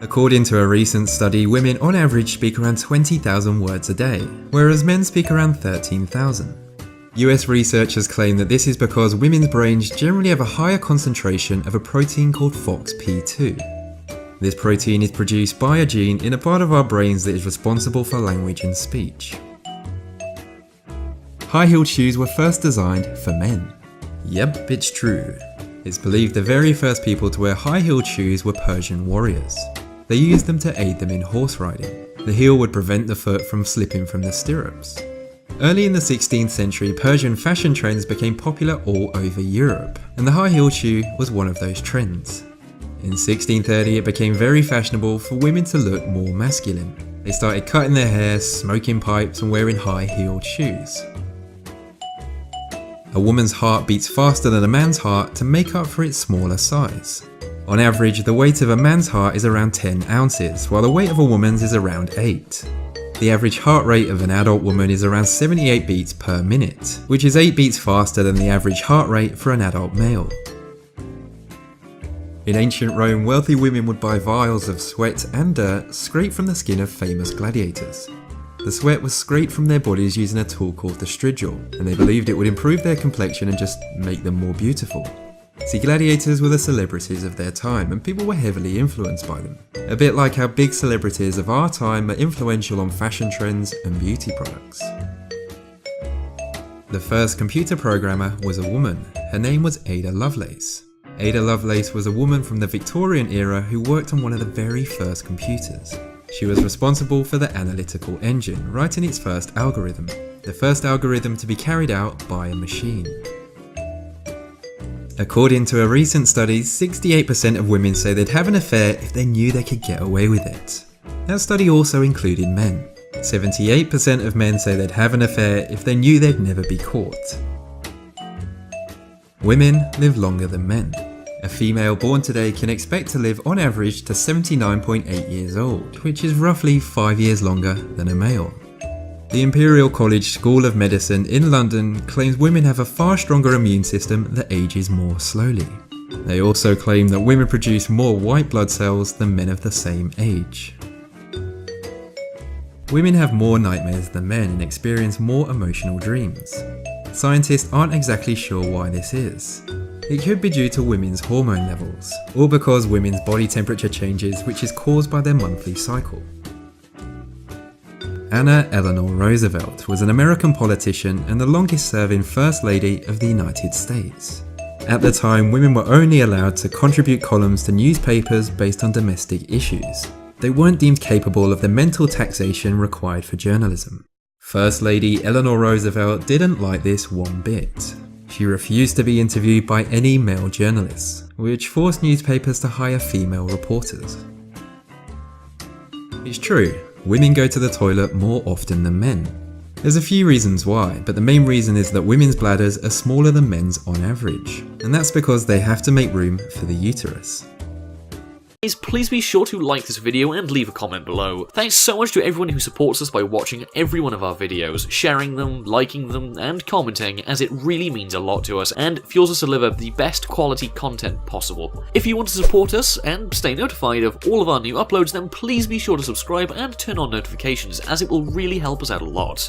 According to a recent study, women on average speak around 20,000 words a day, whereas men speak around 13,000. US researchers claim that this is because women's brains generally have a higher concentration of a protein called FOXP2. This protein is produced by a gene in a part of our brains that is responsible for language and speech. High-heeled shoes were first designed for men. Yep, it's true. It's believed the very first people to wear high-heeled shoes were Persian warriors. They used them to aid them in horse riding. The heel would prevent the foot from slipping from the stirrups. Early in the 16th century, Persian fashion trends became popular all over Europe, and the high-heeled shoe was one of those trends. In 1630, it became very fashionable for women to look more masculine. They started cutting their hair, smoking pipes, and wearing high-heeled shoes. A woman's heart beats faster than a man's heart to make up for its smaller size. On average, the weight of a man's heart is around 10 ounces, while the weight of a woman's is around 8. The average heart rate of an adult woman is around 78 beats per minute, which is 8 beats faster than the average heart rate for an adult male. In ancient Rome, wealthy women would buy vials of sweat and dirt scraped from the skin of famous gladiators. The sweat was scraped from their bodies using a tool called the strigil, and they believed it would improve their complexion and just make them more beautiful. See, gladiators were the celebrities of their time, and people were heavily influenced by them. A bit like how big celebrities of our time are influential on fashion trends and beauty products. The first computer programmer was a woman. Her name was Ada Lovelace. Ada Lovelace was a woman from the Victorian era who worked on one of the very first computers. She was responsible for the analytical engine, writing its first algorithm, the first algorithm to be carried out by a machine. According to a recent study, 68% of women say they'd have an affair if they knew they could get away with it. That study also included men. 78% of men say they'd have an affair if they knew they'd never be caught. Women live longer than men. A female born today can expect to live on average to 79.8 years old, which is roughly 5 years longer than a male. The Imperial College School of Medicine in London claims women have a far stronger immune system that ages more slowly. They also claim that women produce more white blood cells than men of the same age. Women have more nightmares than men and experience more emotional dreams. Scientists aren't exactly sure why this is. It could be due to women's hormone levels, or because women's body temperature changes, which is caused by their monthly cycle. Anna Eleanor Roosevelt was an American politician and the longest-serving First Lady of the United States. At the time, women were only allowed to contribute columns to newspapers based on domestic issues. They weren't deemed capable of the mental taxation required for journalism. First Lady Eleanor Roosevelt didn't like this one bit. She refused to be interviewed by any male journalists, which forced newspapers to hire female reporters. It's true, women go to the toilet more often than men. There's a few reasons why, but the main reason is that women's bladders are smaller than men's on average, and that's because they have to make room for the uterus. Please be sure to like this video and leave a comment below. Thanks so much to everyone who supports us by watching every one of our videos, sharing them, liking them, and commenting, as it really means a lot to us and fuels us to deliver the best quality content possible. If you want to support us and stay notified of all of our new uploads, then please be sure to subscribe and turn on notifications, as it will really help us out a lot.